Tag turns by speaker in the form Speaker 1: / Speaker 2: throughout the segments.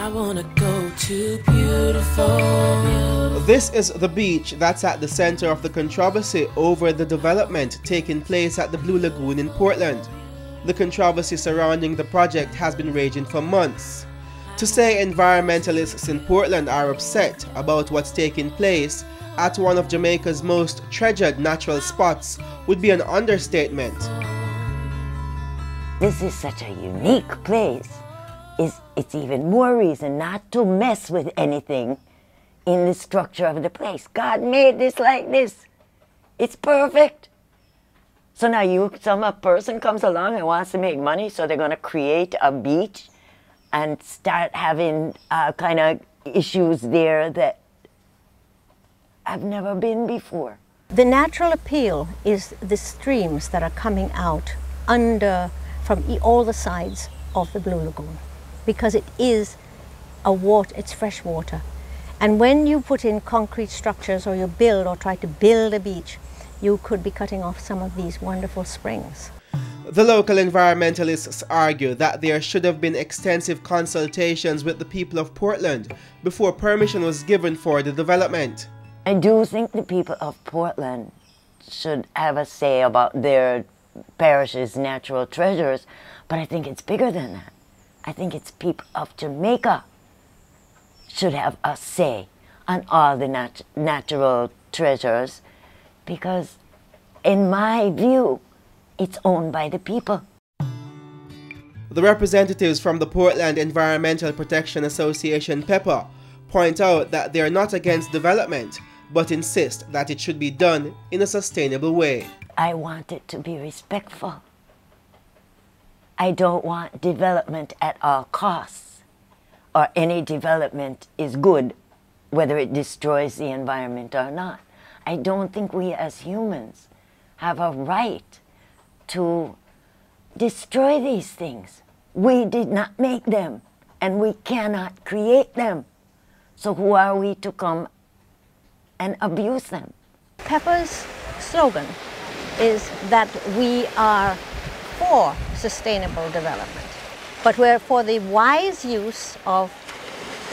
Speaker 1: wanna go to beautiful.
Speaker 2: This is the beach that's at the center of the controversy over the development taking place at the Blue Lagoon in Portland. The controversy surrounding the project has been raging for months. To say environmentalists in Portland are upset about what's taking place at one of Jamaica's most treasured natural spots would be an understatement.
Speaker 3: This is such a unique place. It's even more reason not to mess with anything in the structure of the place. God made this like this. It's perfect. So now some person comes along and wants to make money, so they're going to create a beach and start having kind of issues there that have never been before.
Speaker 4: The natural appeal is the streams that are coming out from all the sides of the Blue Lagoon, because it is it's fresh water. And when you put in concrete structures or you build or try to build a beach, you could be cutting off some of these wonderful springs.
Speaker 2: The local environmentalists argue that there should have been extensive consultations with the people of Portland before permission was given for the development.
Speaker 3: I do think the people of Portland should have a say about their parish's natural treasures, but I think it's bigger than that. I think it's people of Jamaica should have a say on all the natural treasures, because in my view, it's owned by the people.
Speaker 2: The representatives from the Portland Environmental Protection Association, P.E.P.A, point out that they are not against development, but insist that it should be done in a sustainable way.
Speaker 3: I want it to be respectful. I don't want development at all costs, or any development is good, whether it destroys the environment or not. I don't think we as humans have a right to destroy these things. We did not make them, and we cannot create them. So who are we to come and abuse them?
Speaker 4: P.E.P.A's slogan is that we are for sustainable development, but we're for the wise use of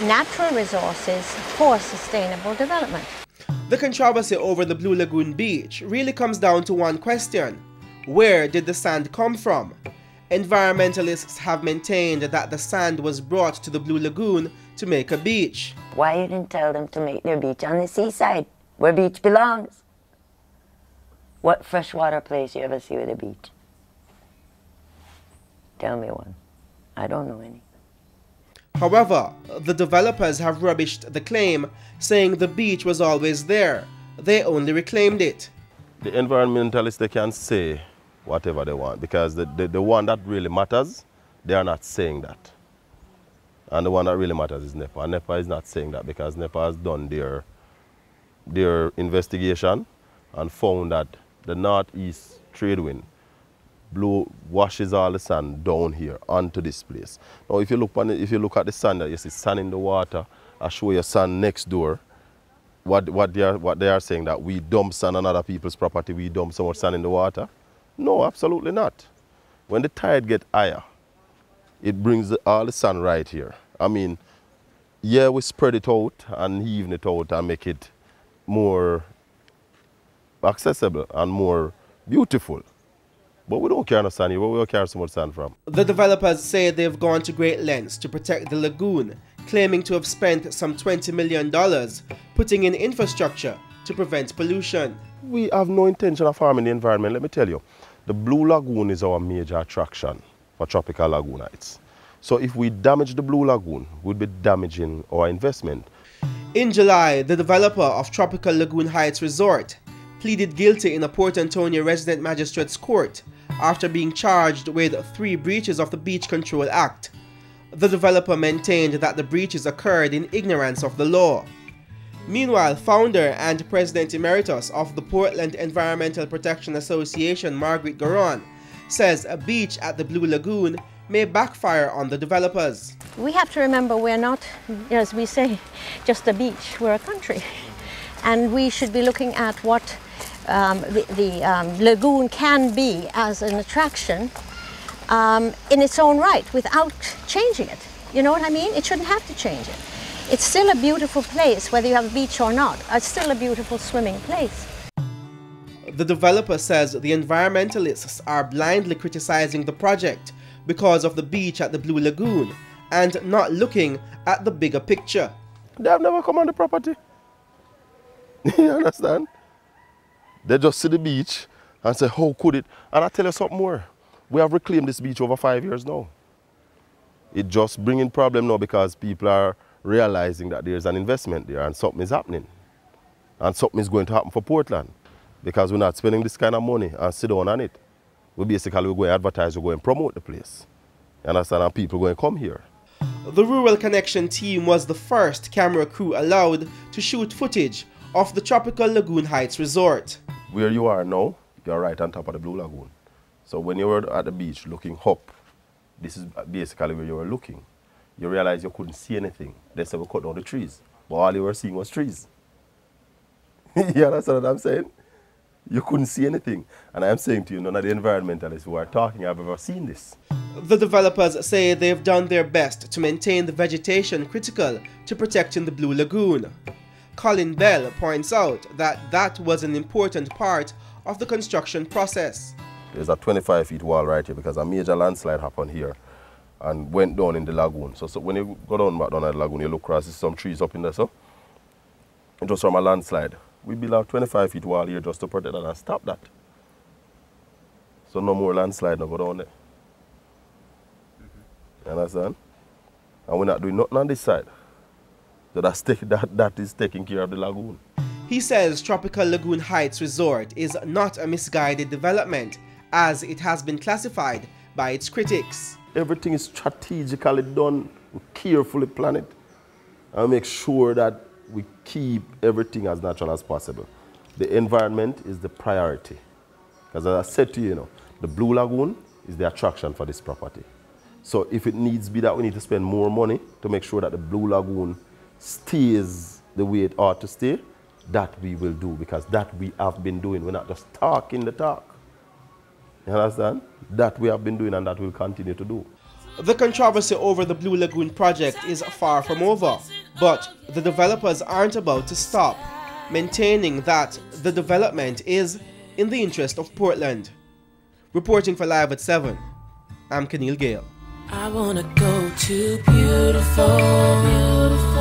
Speaker 4: natural resources for sustainable development.
Speaker 2: The controversy over the Blue Lagoon beach really comes down to one question: where did the sand come from? Environmentalists have maintained that the sand was brought to the Blue Lagoon to make a beach.
Speaker 3: Why you didn't tell them to make their beach on the seaside, where beach belongs? What freshwater place you ever see with a beach? Tell me one. I don't know any.
Speaker 2: However, the developers have rubbished the claim, saying the beach was always there. They only reclaimed it.
Speaker 5: The environmentalists, they can say whatever they want, because the one that really matters, they are not saying that. And the one that really matters is NEPA. And NEPA is not saying that, because NEPA has done their investigation and found that the northeast trade wind washes all the sand down here onto this place. Now, if you look at the sand, you see sand in the water. I show you sand next door. What they are saying, that we dump sand on other people's property, we dump so much sand in the water. No, absolutely not. When the tide gets higher, it brings all the sand right here. I mean, yeah, we spread it out and even it out and make it more accessible and more beautiful. But we don't carry no sand here. Where we carry so much sand from?
Speaker 2: The developers say they've gone to great lengths to protect the lagoon, claiming to have spent some $20 million putting in infrastructure to prevent pollution.
Speaker 5: We have no intention of harming the environment, let me tell you. The Blue Lagoon is our major attraction for tropical lagoonites. So if we damage the Blue Lagoon, we'd be damaging our investment.
Speaker 2: In July, the developer of Tropical Lagoon Heights Resort pleaded guilty in a Port Antonio resident magistrate's court after being charged with 3 breaches of the Beach Control Act. The developer maintained that the breaches occurred in ignorance of the law. Meanwhile, founder and president emeritus of the Portland Environmental Protection Association, Marguerite Gauron, says a beach at the Blue Lagoon may backfire on the developers.
Speaker 4: We have to remember we're not, as we say, just a beach, we're a country. And we should be looking at what the lagoon can be as an attraction in its own right without changing it. You know what I mean? It shouldn't have to change it. It's still a beautiful place, whether you have a beach or not. It's still a beautiful swimming place.
Speaker 2: The developer says the environmentalists are blindly criticizing the project because of the beach at the Blue Lagoon and not looking at the bigger picture.
Speaker 5: They have never come on the property. You understand? They just see the beach and say, how could it? And I tell you something more. We have reclaimed this beach over 5 years now. It just bringing problem now because people are realizing that there's an investment there and something is happening. And something is going to happen for Portland because we're not spending this kind of money and sit down on it. We're going to advertise, we're going to promote the place. You understand? And people are going to come here.
Speaker 2: The Rural Connection team was the first camera crew allowed to shoot footage of the tropical Lagoon Heights resort.
Speaker 5: Where you are now, you're right on top of the Blue Lagoon. So when you were at the beach looking up, this is basically where you were looking. You realize you couldn't see anything. They said we cut down the trees, but all you were seeing was trees. You understand what I'm saying? You couldn't see anything. And I'm saying to you, none of the environmentalists who are talking have ever seen this.
Speaker 2: The developers say they've done their best to maintain the vegetation critical to protecting the Blue Lagoon. Collin Bell points out that that was an important part of the construction process.
Speaker 5: There's a 25-feet wall right here because a major landslide happened here and went down in the lagoon. So when you go back down at the lagoon, you look across, there's some trees up in there, so it was from a landslide. We built a 25-feet wall here just to protect that and stop that. So no more landslide no go down there. You understand? And we're not doing nothing on this side. So that is taking care of the lagoon.
Speaker 2: He says Tropical Lagoon Heights Resort is not a misguided development, as it has been classified by its critics.
Speaker 5: Everything is strategically done, we carefully plan it, and make sure that we keep everything as natural as possible. The environment is the priority. Because as I said to you, the Blue Lagoon is the attraction for this property. So if it needs to be that we need to spend more money to make sure that the Blue Lagoon stays the way it ought to stay, that we will do, because that we have been doing. We're not just talking the talk. You understand? That we have been doing and that we'll continue to do.
Speaker 2: The controversy over the Blue Lagoon project is far from over, but the developers aren't about to stop, maintaining that the development is in the interest of Portland. Reporting for Live at 7, I'm Kaneal Gayle.
Speaker 1: I wanna go to beautiful, beautiful